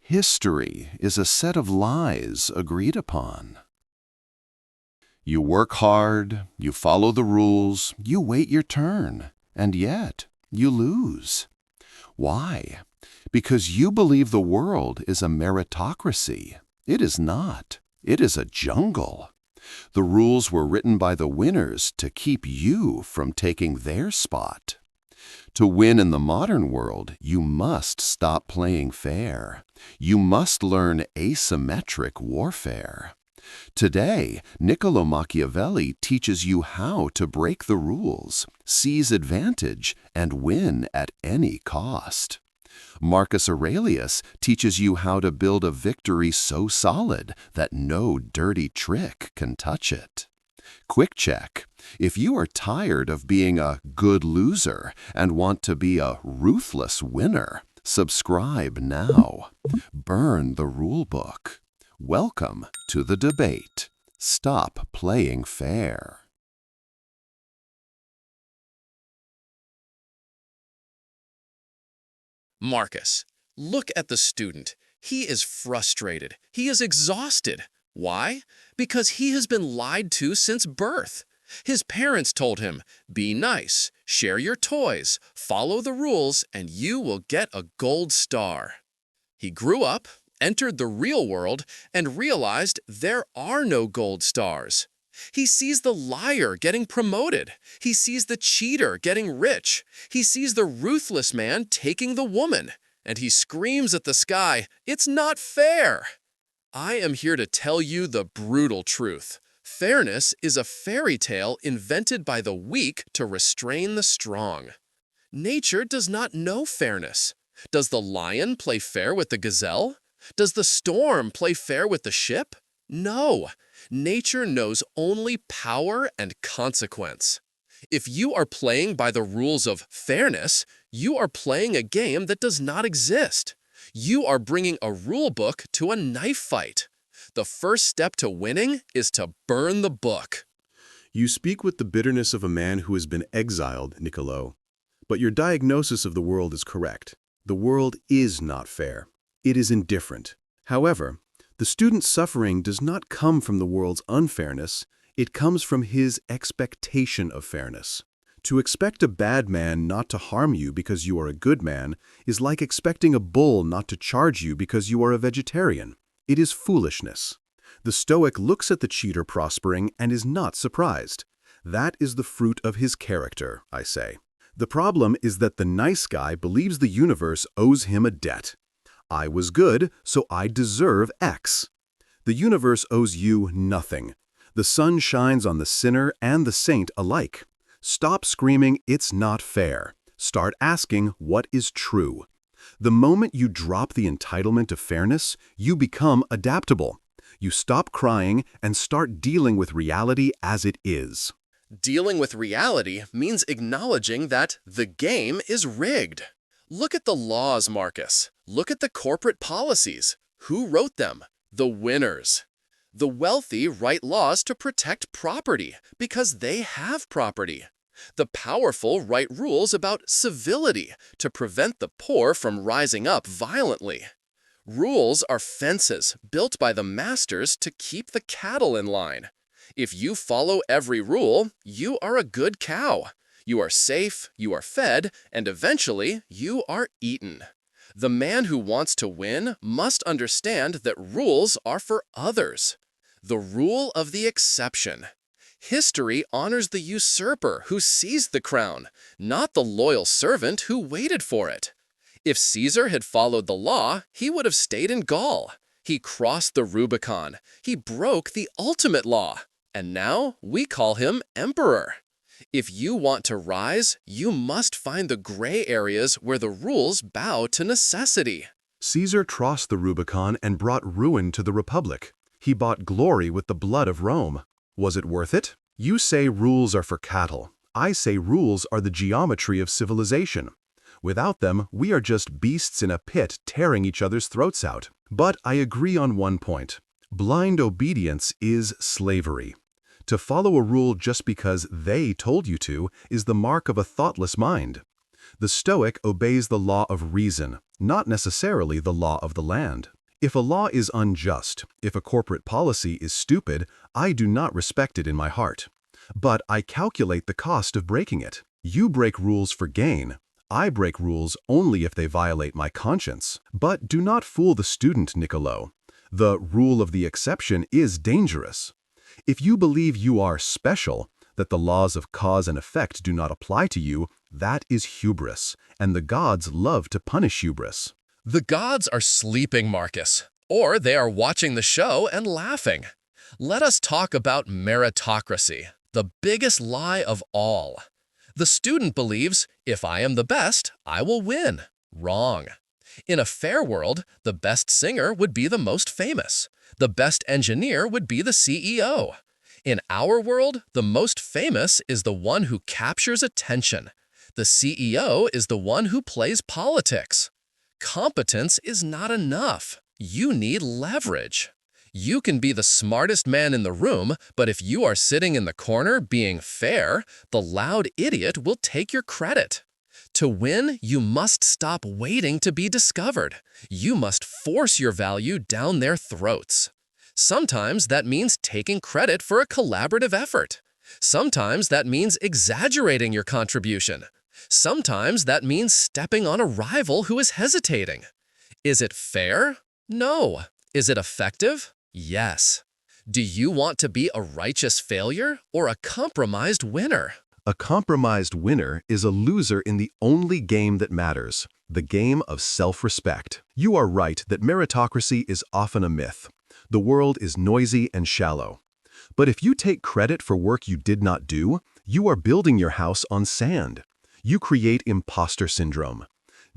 History is a set of lies agreed upon. You work hard, you follow the rules, you wait your turn, and yet you lose. Why? Because you believe the world is a meritocracy. It is not. It is a jungle. The rules were written by the winners to keep you from taking their spot. To win in the modern world, you must stop playing fair. You must learn asymmetric warfare. Today, Niccolò Machiavelli teaches you how to break the rules, seize advantage, and win at any cost. Marcus Aurelius teaches you how to build a victory so solid that no dirty trick can touch it. Quick check. If you are tired of being a good loser and want to be a ruthless winner, subscribe now. Burn the rulebook. Welcome to the debate. Stop playing fair. Marcus, look at the student. He is frustrated. He is exhausted. Why? Because he has been lied to since birth. His parents told him, "Be nice, share your toys, follow the rules, and you will get a gold star." He grew up, entered the real world, and realized there are no gold stars. He sees the liar getting promoted. He sees the cheater getting rich. He sees the ruthless man taking the woman. And he screams at the sky, "It's not fair!" I am here to tell you the brutal truth. Fairness is a fairy tale invented by the weak to restrain the strong. Nature does not know fairness. Does the lion play fair with the gazelle? Does the storm play fair with the ship? No. Nature knows only power and consequence. If you are playing by the rules of fairness, you are playing a game that does not exist. You are bringing a rule book to a knife fight. The first step to winning is to burn the book. You speak with the bitterness of a man who has been exiled, Niccolò. But your diagnosis of the world is correct. The world is not fair. It is indifferent. However, the student's suffering does not come from the world's unfairness. It comes from his expectation of fairness. To expect a bad man not to harm you because you are a good man is like expecting a bull not to charge you because you are a vegetarian. It is foolishness. The Stoic looks at the cheater prospering and is not surprised. That is the fruit of his character, I say. The problem is that the nice guy believes the universe owes him a debt. I was good, so I deserve X. The universe owes you nothing. The sun shines on the sinner and the saint alike. Stop screaming, "It's not fair." Start asking, what is true? The moment you drop the entitlement of fairness, you become adaptable. You stop crying and start dealing with reality as it is. Dealing with reality means acknowledging that the game is rigged. Look at the laws, Marcus. Look at the corporate policies. Who wrote them? The winners. The wealthy write laws to protect property because they have property. The powerful write rules about civility to prevent the poor from rising up violently. Rules are fences built by the masters to keep the cattle in line. If you follow every rule, you are a good cow. You are safe, you are fed, and eventually you are eaten. The man who wants to win must understand that rules are for others. The rule of the exception. History honors the usurper who seized the crown, not the loyal servant who waited for it. If Caesar had followed the law, he would have stayed in Gaul. He crossed the Rubicon. He broke the ultimate law. And now we call him emperor. If you want to rise, you must find the gray areas where the rules bow to necessity. Caesar crossed the Rubicon and brought ruin to the Republic. He bought glory with the blood of Rome. Was it worth it? You say rules are for cattle. I say rules are the geometry of civilization. Without them, we are just beasts in a pit tearing each other's throats out. But I agree on one point. Blind obedience is slavery. To follow a rule just because they told you to is the mark of a thoughtless mind. The Stoic obeys the law of reason, not necessarily the law of the land. If a law is unjust, if a corporate policy is stupid, I do not respect it in my heart. But I calculate the cost of breaking it. You break rules for gain. I break rules only if they violate my conscience. But do not fool the student, Niccolò. The rule of the exception is dangerous. If you believe you are special, that the laws of cause and effect do not apply to you, that is hubris, and the gods love to punish hubris. The gods are sleeping, Marcus, or they are watching the show and laughing. Let us talk about meritocracy, the biggest lie of all. The student believes, if I am the best, I will win. Wrong. In a fair world, the best singer would be the most famous. The best engineer would be the CEO. In our world, the most famous is the one who captures attention. The CEO is the one who plays politics. Competence is not enough. You need leverage. You can be the smartest man in the room, but if you are sitting in the corner being fair, the loud idiot will take your credit. To win, you must stop waiting to be discovered. You must force your value down their throats. Sometimes that means taking credit for a collaborative effort. Sometimes that means exaggerating your contribution. Sometimes that means stepping on a rival who is hesitating. Is it fair? No. Is it effective? Yes. Do you want to be a righteous failure or a compromised winner? A compromised winner is a loser in the only game that matters, the game of self-respect. You are right that meritocracy is often a myth. The world is noisy and shallow. But if you take credit for work you did not do, you are building your house on sand. You create imposter syndrome.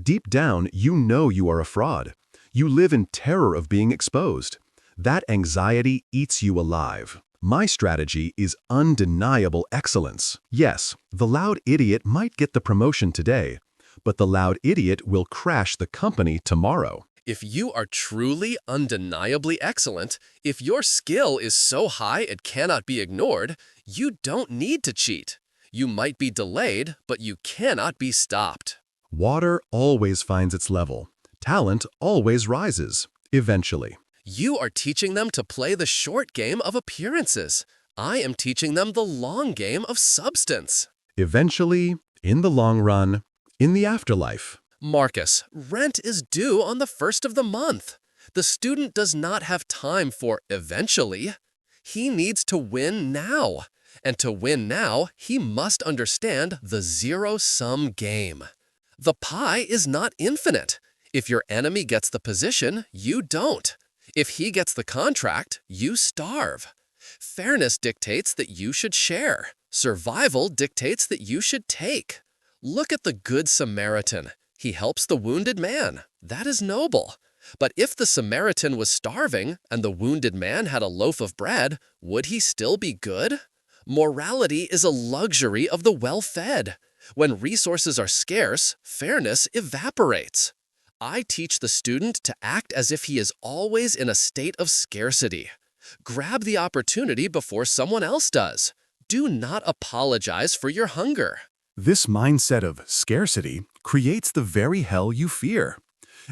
Deep down, you know you are a fraud. You live in terror of being exposed. That anxiety eats you alive. My strategy is undeniable excellence. Yes, the loud idiot might get the promotion today, but the loud idiot will crash the company tomorrow. If you are truly undeniably excellent, if your skill is so high it cannot be ignored, you don't need to cheat. You might be delayed, but you cannot be stopped. Water always finds its level. Talent always rises, eventually. You are teaching them to play the short game of appearances. I am teaching them the long game of substance. Eventually, in the long run, in the afterlife. Marcus, rent is due on the 1st of the month. The student does not have time for eventually. He needs to win now. And to win now, he must understand the zero-sum game. The pie is not infinite. If your enemy gets the position, you don't. If he gets the contract, you starve. Fairness dictates that you should share. Survival dictates that you should take. Look at the Good Samaritan. He helps the wounded man. That is noble. But if the Samaritan was starving and the wounded man had a loaf of bread, would he still be good? Morality is a luxury of the well-fed. When resources are scarce, fairness evaporates. I teach the student to act as if he is always in a state of scarcity. Grab the opportunity before someone else does. Do not apologize for your hunger. This mindset of scarcity creates the very hell you fear.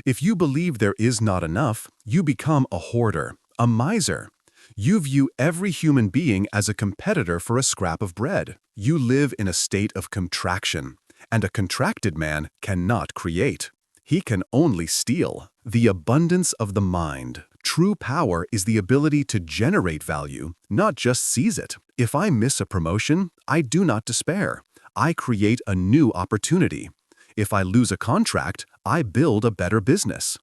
If you believe there is not enough, you become a hoarder, a miser. You view every human being as a competitor for a scrap of bread. You live in a state of contraction, and a contracted man cannot create. He can only steal. The abundance of the mind. True power is the ability to generate value, not just seize it. If I miss a promotion, I do not despair. I create a new opportunity. If I lose a contract, I build a better business.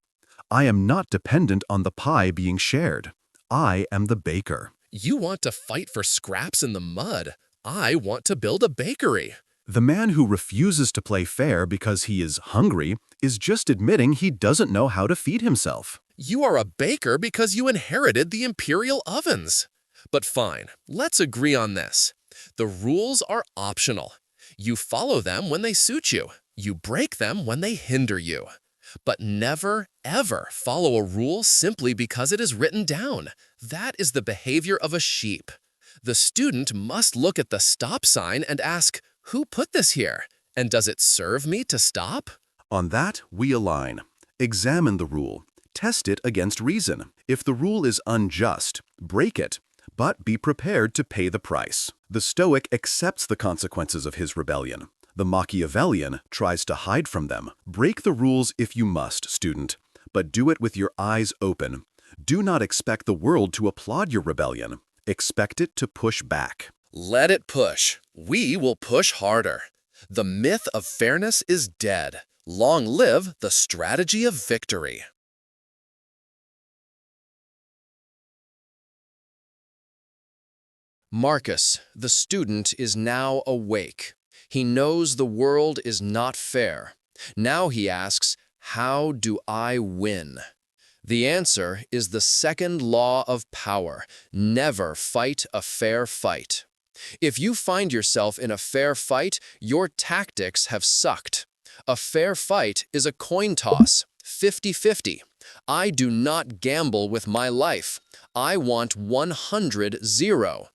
I am not dependent on the pie being shared. I am the baker. You want to fight for scraps in the mud. I want to build a bakery. The man who refuses to play fair because he is hungry is just admitting he doesn't know how to feed himself. You are a baker because you inherited the imperial ovens. But fine, let's agree on this. The rules are optional. You follow them when they suit you. You break them when they hinder you. But never, ever follow a rule simply because it is written down. That is the behavior of a sheep. The student must look at the stop sign and ask, who put this here? And does it serve me to stop? On that, we align. Examine the rule. Test it against reason. If the rule is unjust, break it, but be prepared to pay the price. The Stoic accepts the consequences of his rebellion. The Machiavellian tries to hide from them. Break the rules if you must, student, but do it with your eyes open. Do not expect the world to applaud your rebellion. Expect it to push back. Let it push. We will push harder. The myth of fairness is dead. Long live the strategy of victory. Marcus, the student, is now awake. He knows the world is not fair. Now he asks, how do I win? The answer is the second law of power. Never fight a fair fight. If you find yourself in a fair fight, your tactics have sucked. A fair fight is a coin toss, 50-50. I do not gamble with my life. I want 100-0.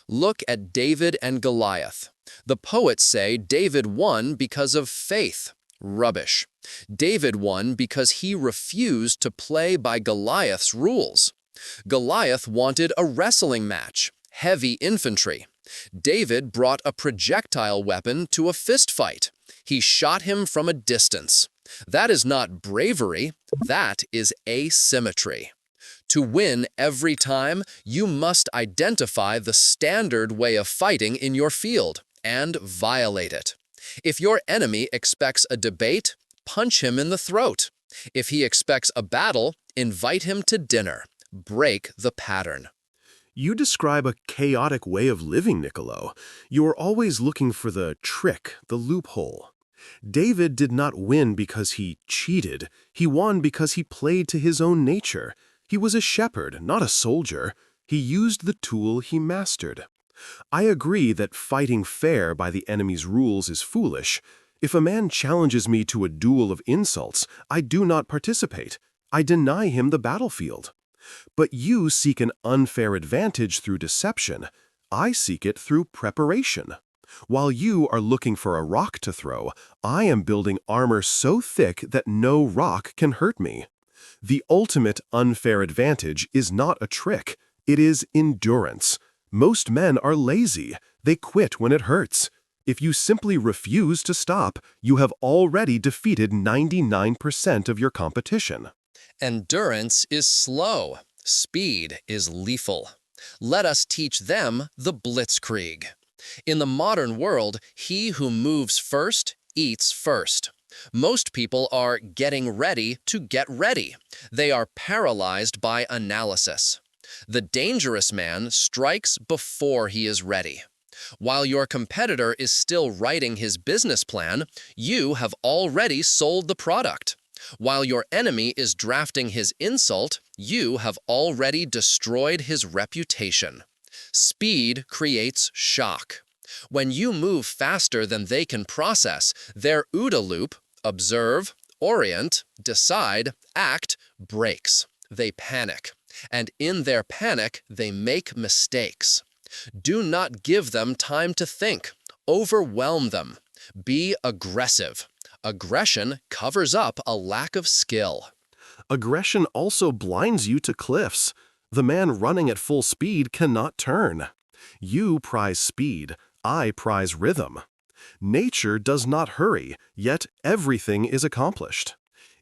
Look at David and Goliath. The poets say David won because of faith. Rubbish. David won because he refused to play by Goliath's rules. Goliath wanted a wrestling match, heavy infantry. David brought a projectile weapon to a fist fight. He shot him from a distance. That is not bravery, that is asymmetry. To win every time, you must identify the standard way of fighting in your field and violate it. If your enemy expects a debate, punch him in the throat. If he expects a battle, invite him to dinner. Break the pattern. You describe a chaotic way of living, Niccolò. You are always looking for the trick, the loophole. David did not win because he cheated. He won because he played to his own nature. He was a shepherd, not a soldier. He used the tool he mastered. I agree that fighting fair by the enemy's rules is foolish. If a man challenges me to a duel of insults, I do not participate. I deny him the battlefield. But you seek an unfair advantage through deception. I seek it through preparation. While you are looking for a rock to throw, I am building armor so thick that no rock can hurt me. The ultimate unfair advantage is not a trick. It is endurance. Most men are lazy. They quit when it hurts. If you simply refuse to stop, you have already defeated 99% of your competition. Endurance is slow. Speed is lethal. Let us teach them the blitzkrieg. In the modern world, he who moves first eats first. Most people are getting ready to get ready. They are paralyzed by analysis. The dangerous man strikes before he is ready. While your competitor is still writing his business plan, you have already sold the product. While your enemy is drafting his insult, you have already destroyed his reputation. Speed creates shock. When you move faster than they can process, their OODA loop, observe, orient, decide, act, breaks. They panic. And in their panic, they make mistakes. Do not give them time to think. Overwhelm them. Be aggressive. Aggression covers up a lack of skill. Aggression also blinds you to cliffs. The man running at full speed cannot turn. You prize speed. I prize rhythm. Nature does not hurry, yet everything is accomplished.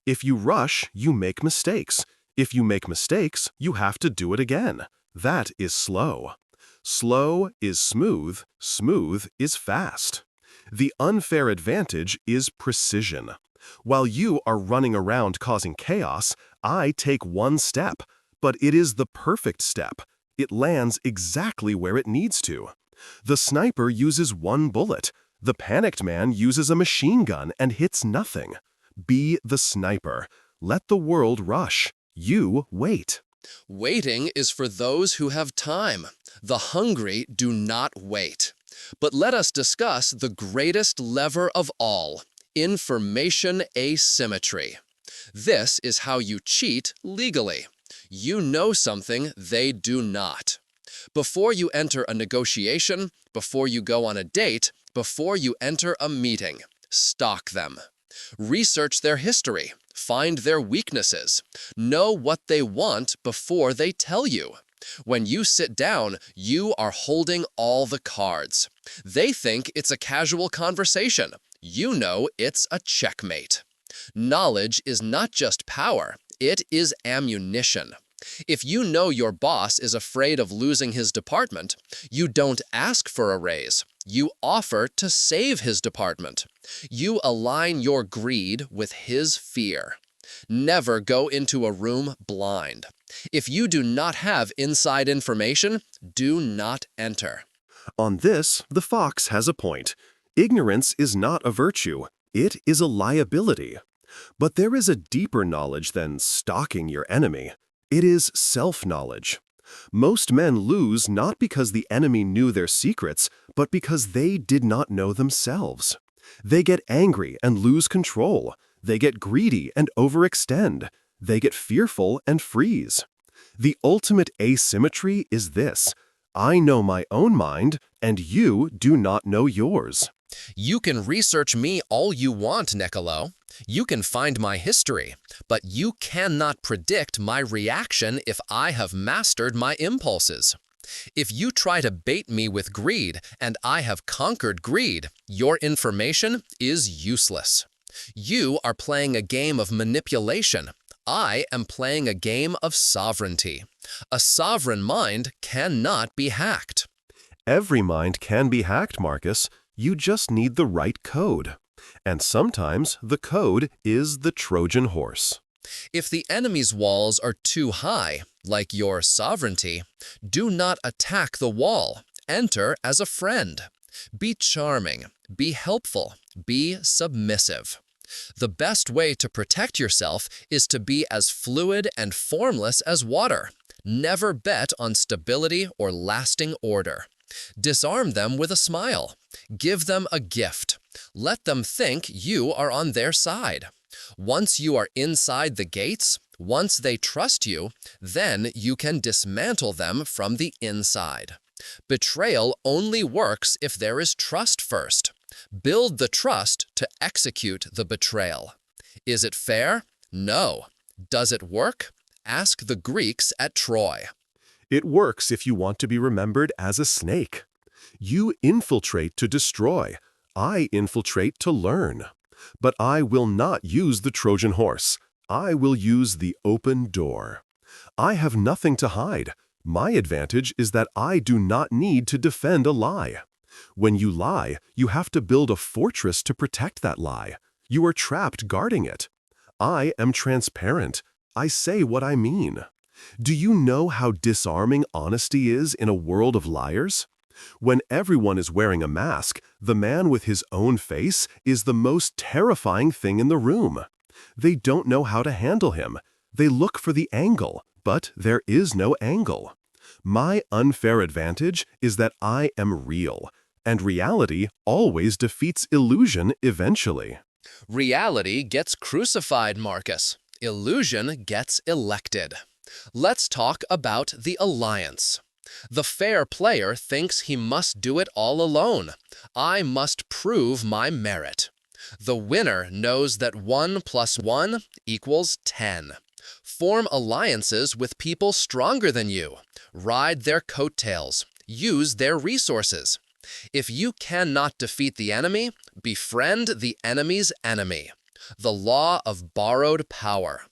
If you rush, you make mistakes. If you make mistakes, you have to do it again. That is slow. Slow is smooth. Smooth is fast. The unfair advantage is precision. While you are running around causing chaos, I take one step, but it is the perfect step. It lands exactly where it needs to. The sniper uses one bullet. The panicked man uses a machine gun and hits nothing. Be the sniper. Let the world rush. You wait. Waiting is for those who have time. The hungry do not wait. But let us discuss the greatest lever of all, information asymmetry. This is how you cheat legally. You know something they do not. Before you enter a negotiation, before you go on a date, before you enter a meeting, Stalk them. Research their history. Find their weaknesses. Know what they want before they tell you. When you sit down, you are holding all the cards. They think it's a casual conversation. You know it's a checkmate. Knowledge is not just power, it is ammunition. If you know your boss is afraid of losing his department, you don't ask for a raise. You offer to save his department. You align your greed with his fear. Never go into a room blind. If you do not have inside information, do not enter. On this, the fox has a point. Ignorance is not a virtue. It is a liability. But there is a deeper knowledge than stalking your enemy. It is self-knowledge. Most men lose not because the enemy knew their secrets, but because they did not know themselves. They get angry and lose control. They get greedy and overextend. They get fearful and freeze. The ultimate asymmetry is this: I know my own mind, and you do not know yours. You can research me all you want, Niccolò. You can find my history, but you cannot predict my reaction if I have mastered my impulses. If you try to bait me with greed and I have conquered greed, your information is useless. You are playing a game of manipulation. I am playing a game of sovereignty. A sovereign mind cannot be hacked. Every mind can be hacked, Marcus. You just need the right code. And sometimes the code is the Trojan horse. If the enemy's walls are too high, like your sovereignty, do not attack the wall. Enter as a friend. Be charming, be helpful, be submissive. The best way to protect yourself is to be as fluid and formless as water. Never bet on stability or lasting order. Disarm them with a smile. Give them a gift. Let them think you are on their side. Once you are inside the gates, once they trust you, then you can dismantle them from the inside. Betrayal only works if there is trust first. Build the trust to execute the betrayal. Is it fair? No. Does it work? Ask the Greeks at Troy. It works if you want to be remembered as a snake. You infiltrate to destroy. I infiltrate to learn. But I will not use the Trojan horse. I will use the open door. I have nothing to hide. My advantage is that I do not need to defend a lie. When you lie, you have to build a fortress to protect that lie. You are trapped guarding it. I am transparent. I say what I mean. Do you know how disarming honesty is in a world of liars? When everyone is wearing a mask, the man with his own face is the most terrifying thing in the room. They don't know how to handle him. They look for the angle, but there is no angle. My unfair advantage is that I am real, and reality always defeats illusion eventually. Reality gets crucified, Marcus. Illusion gets elected. Let's talk about the alliance. The fair player thinks he must do it all alone. I must prove my merit. The winner knows that 1 + 1 = 10. Form alliances with people stronger than you. Ride their coattails. Use their resources. If you cannot defeat the enemy, befriend the enemy's enemy. The law of borrowed power.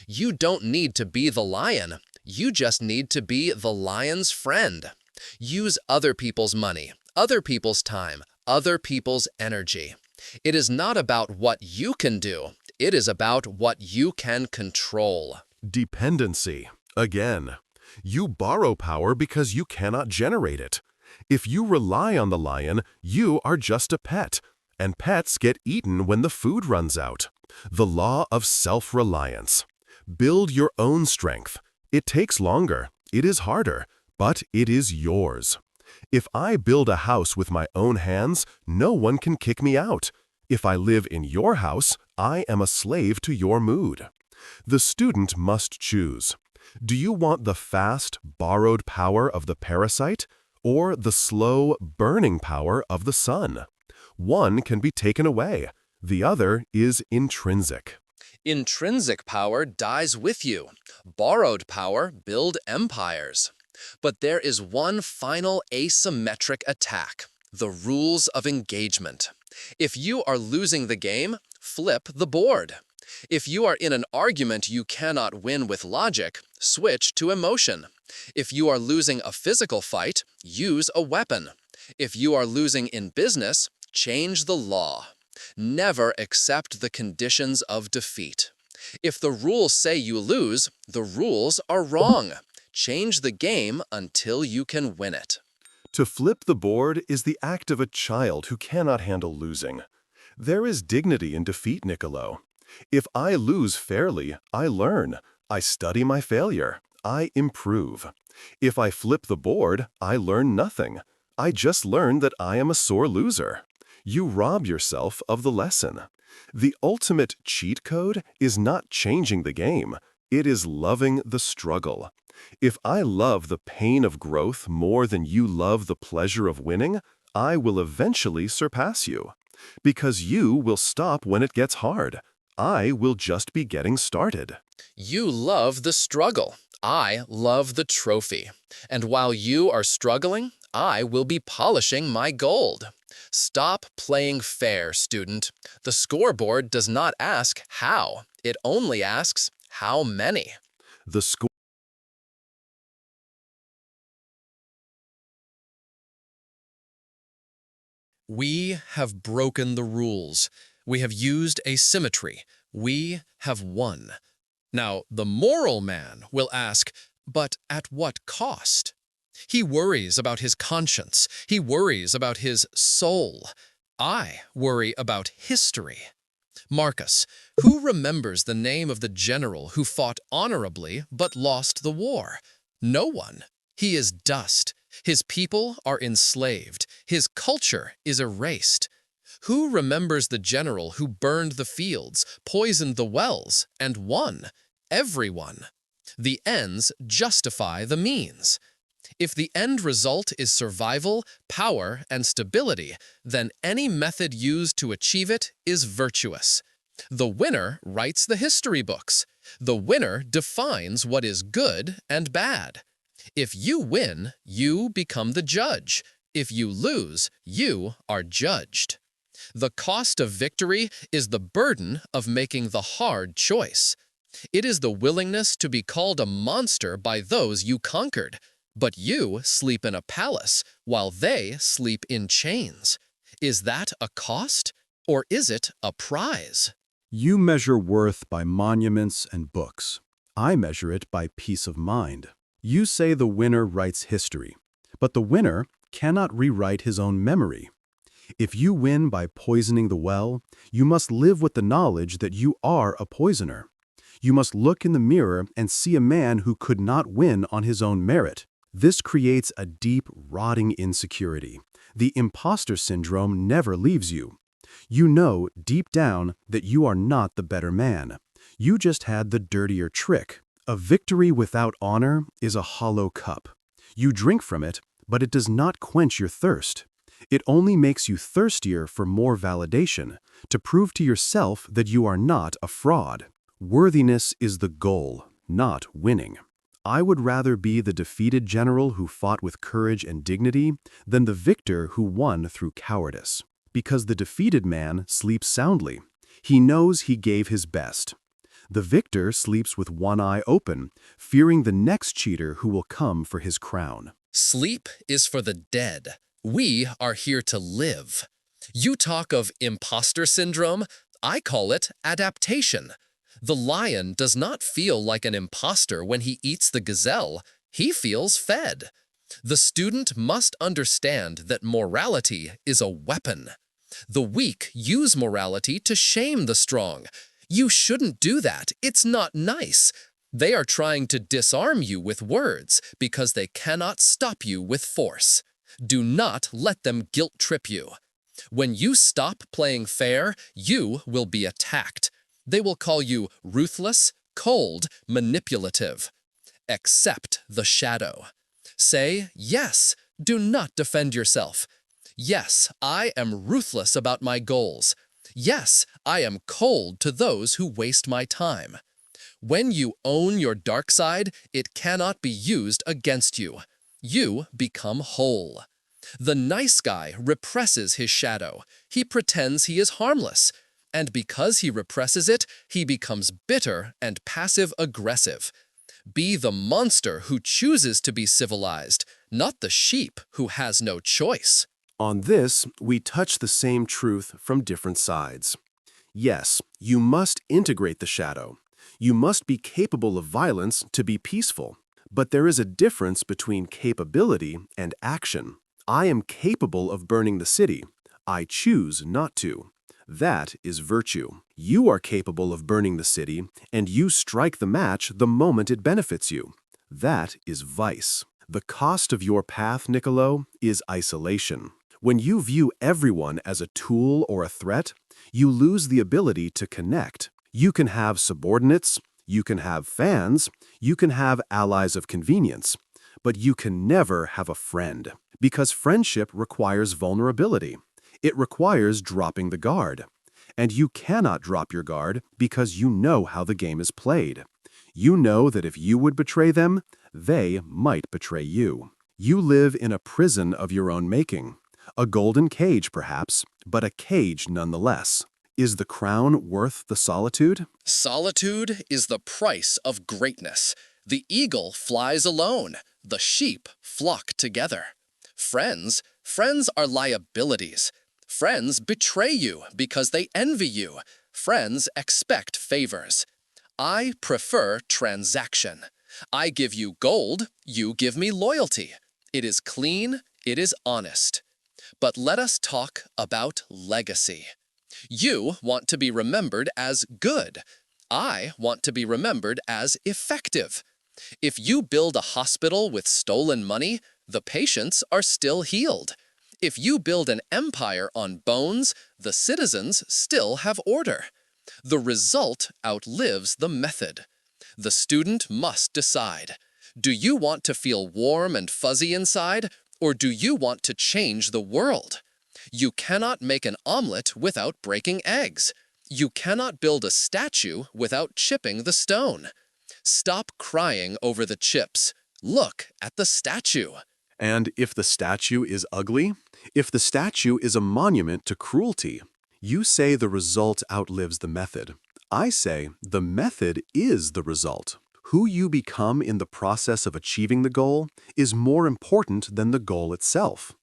You don't need to be the lion. You just need to be the lion's friend. Use other people's money, other people's time, other people's energy. It is not about what you can do. It is about what you can control. Dependency. Again. You borrow power because you cannot generate it. If you rely on the lion, you are just a pet, and pets get eaten when the food runs out. The law of self-reliance. Build your own strength. It takes longer, it is harder, but it is yours. If I build a house with my own hands, no one can kick me out. If I live in your house, I am a slave to your mood. The student must choose. Do you want the fast, borrowed power of the parasite, or the slow, burning power of the sun? One can be taken away. The other is intrinsic. Intrinsic power dies with you. Borrowed power build empires. But there is one final asymmetric attack, the rules of engagement. If you are losing the game, flip the board. If you are in an argument you cannot win with logic, switch to emotion. If you are losing a physical fight, use a weapon. If you are losing in business, change the law. Never accept the conditions of defeat. If the rules say you lose, the rules are wrong. Change the game until you can win it. To flip the board is the act of a child who cannot handle losing. There is dignity in defeat, Niccolò. If I lose fairly, I learn. I study my failure. I improve. If I flip the board, I learn nothing. I just learn that I am a sore loser. You rob yourself of the lesson. The ultimate cheat code is not changing the game. It is loving the struggle. If I love the pain of growth more than you love the pleasure of winning, I will eventually surpass you. Because you will stop when it gets hard. I will just be getting started. You love the struggle. I love the trophy. And while you are struggling, I will be polishing my gold. Stop playing fair, student. The scoreboard does not ask how. It only asks how many. The score We have broken the rules. We have used asymmetry. We have won. Now, the moral man will ask, but at what cost? He worries about his conscience. He worries about his soul. I worry about history. Marcus, who remembers the name of the general who fought honorably but lost the war? No one. He is dust. His people are enslaved. His culture is erased. Who remembers the general who burned the fields, poisoned the wells, and won? Everyone. The ends justify the means. If the end result is survival, power, and stability, then any method used to achieve it is virtuous. The winner writes the history books. The winner defines what is good and bad. If you win, you become the judge. If you lose, you are judged. The cost of victory is the burden of making the hard choice. It is the willingness to be called a monster by those you conquered. But you sleep in a palace, while they sleep in chains. Is that a cost, or is it a prize? You measure worth by monuments and books. I measure it by peace of mind. You say the winner writes history, but the winner cannot rewrite his own memory. If you win by poisoning the well, you must live with the knowledge that you are a poisoner. You must look in the mirror and see a man who could not win on his own merit. This creates a deep, rotting insecurity. The imposter syndrome never leaves you. You know deep down that you are not the better man. You just had the dirtier trick. A victory without honor is a hollow cup. You drink from it, but it does not quench your thirst. It only makes you thirstier for more validation, to prove to yourself that you are not a fraud. Worthiness is the goal, not winning. I would rather be the defeated general who fought with courage and dignity than the victor who won through cowardice. Because the defeated man sleeps soundly. He knows he gave his best. The victor sleeps with one eye open, fearing the next cheater who will come for his crown. Sleep is for the dead. We are here to live. You talk of imposter syndrome. I call it adaptation. The lion does not feel like an imposter when he eats the gazelle. He feels fed. The student must understand that morality is a weapon. The weak use morality to shame the strong. You shouldn't do that. It's not nice. They are trying to disarm you with words because they cannot stop you with force. Do not let them guilt-trip you. When you stop playing fair, you will be attacked. They will call you ruthless, cold, manipulative. Accept the shadow. Say, yes, do not defend yourself. Yes, I am ruthless about my goals. Yes, I am cold to those who waste my time. When you own your dark side, it cannot be used against you. You become whole. The nice guy represses his shadow. He pretends he is harmless. And because he represses it, he becomes bitter and passive-aggressive. Be the monster who chooses to be civilized, not the sheep who has no choice. On this, we touch the same truth from different sides. Yes, you must integrate the shadow. You must be capable of violence to be peaceful. But there is a difference between capability and action. I am capable of burning the city. I choose not to. That is virtue. You are capable of burning the city, and you strike the match the moment it benefits you. That is vice. The cost of your path, Niccolò, is isolation. When you view everyone as a tool or a threat, you lose the ability to connect. You can have subordinates, you can have fans, you can have allies of convenience, but you can never have a friend, because friendship requires vulnerability. It requires dropping the guard. And you cannot drop your guard because you know how the game is played. You know that if you would betray them, they might betray you. You live in a prison of your own making. A golden cage, perhaps, but a cage nonetheless. Is the crown worth the solitude? Solitude is the price of greatness. The eagle flies alone. The sheep flock together. Friends are liabilities. Friends betray you because they envy you. Friends expect favors. I prefer transaction. I give you gold, you give me loyalty. It is clean, it is honest. But let us talk about legacy. You want to be remembered as good. I want to be remembered as effective. If you build a hospital with stolen money, the patients are still healed. If you build an empire on bones, the citizens still have order. The result outlives the method. The student must decide. Do you want to feel warm and fuzzy inside, or do you want to change the world? You cannot make an omelet without breaking eggs. You cannot build a statue without chipping the stone. Stop crying over the chips. Look at the statue. And if the statue is ugly, if the statue is a monument to cruelty, you say the result outlives the method. I say the method is the result. Who you become in the process of achieving the goal is more important than the goal itself.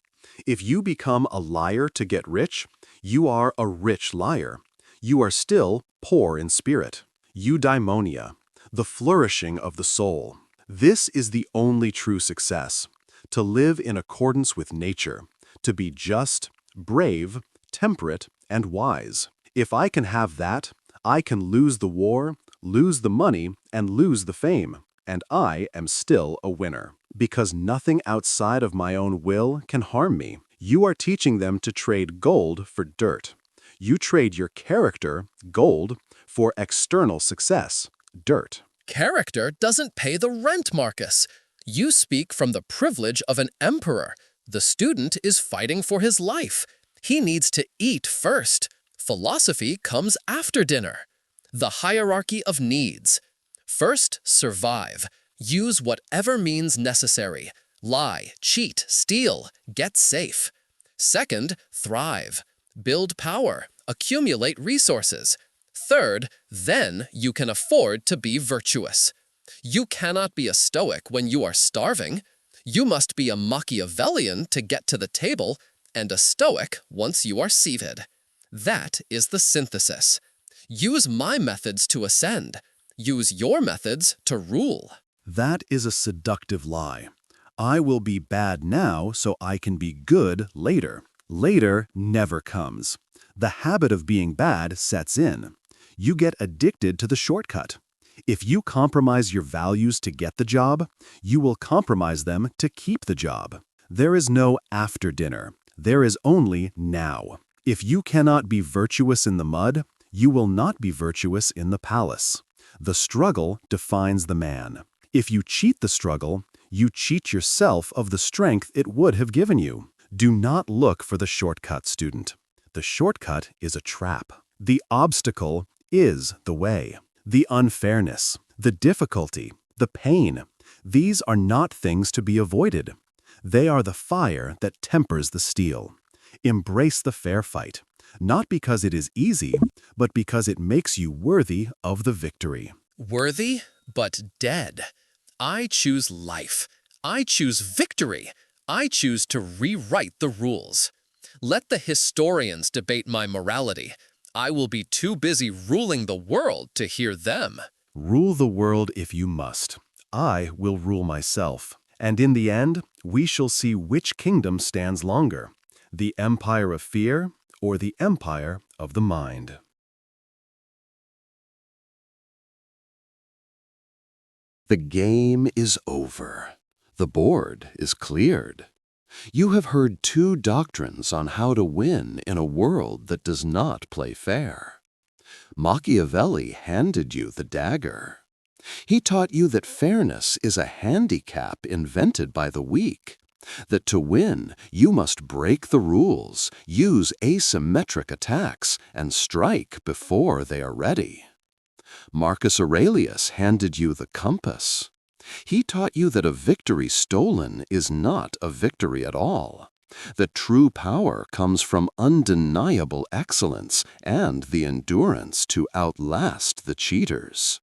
If you become a liar to get rich, you are a rich liar. You are still poor in spirit. Eudaimonia, the flourishing of the soul. This is the only true success. To live in accordance with nature, to be just, brave, temperate, and wise. If I can have that, I can lose the war, lose the money, and lose the fame, and I am still a winner. Because nothing outside of my own will can harm me. You are teaching them to trade gold for dirt. You trade your character, gold, for external success, dirt. Character doesn't pay the rent, Marcus. You speak from the privilege of an emperor. The student is fighting for his life. He needs to eat first. Philosophy comes after dinner. The hierarchy of needs. First, survive. Use whatever means necessary. Lie, cheat, steal, get safe. Second, thrive. Build power. Accumulate resources. Third, then you can afford to be virtuous. You cannot be a Stoic when you are starving. You must be a Machiavellian to get to the table, and a Stoic once you are seated. That is the synthesis. Use my methods to ascend. Use your methods to rule. That is a seductive lie. I will be bad now so I can be good later. Later never comes. The habit of being bad sets in. You get addicted to the shortcut. If you compromise your values to get the job, you will compromise them to keep the job. There is no after dinner. There is only now. If you cannot be virtuous in the mud, you will not be virtuous in the palace. The struggle defines the man. If you cheat the struggle, you cheat yourself of the strength it would have given you. Do not look for the shortcut, student. The shortcut is a trap. The obstacle is the way. The unfairness, the difficulty, the pain, these are not things to be avoided. They are the fire that tempers the steel. Embrace the fair fight, not because it is easy, but because it makes you worthy of the victory. Worthy, but dead. I choose life. I choose victory. I choose to rewrite the rules. Let the historians debate my morality. I will be too busy ruling the world to hear them. Rule the world if you must. I will rule myself. And in the end, we shall see which kingdom stands longer, the empire of fear or the empire of the mind. The game is over. The board is cleared. You have heard two doctrines on how to win in a world that does not play fair. Machiavelli handed you the dagger. He taught you that fairness is a handicap invented by the weak, that to win you must break the rules, use asymmetric attacks, and strike before they are ready. Marcus Aurelius handed you the compass. He taught you that a victory stolen is not a victory at all, that true power comes from undeniable excellence and the endurance to outlast the cheaters.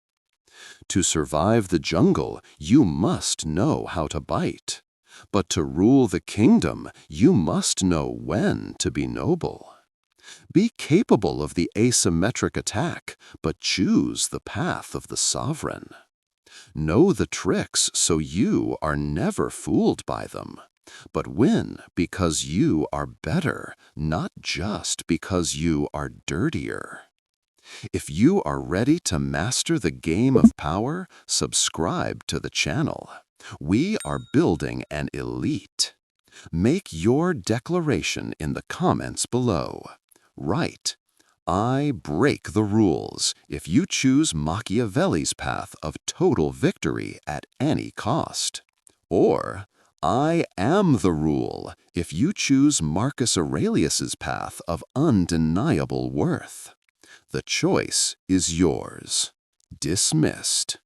To survive the jungle, you must know how to bite, but to rule the kingdom, you must know when to be noble. Be capable of the asymmetric attack, but choose the path of the sovereign. Know the tricks so you are never fooled by them, but win because you are better, not just because you are dirtier. If you are ready to master the game of power, subscribe to the channel. We are building an elite. Make your declaration in the comments below. Write, I break the rules if you choose Machiavelli's path of total victory at any cost. Or, I am the rule if you choose Marcus Aurelius's path of undeniable worth. The choice is yours. Dismissed.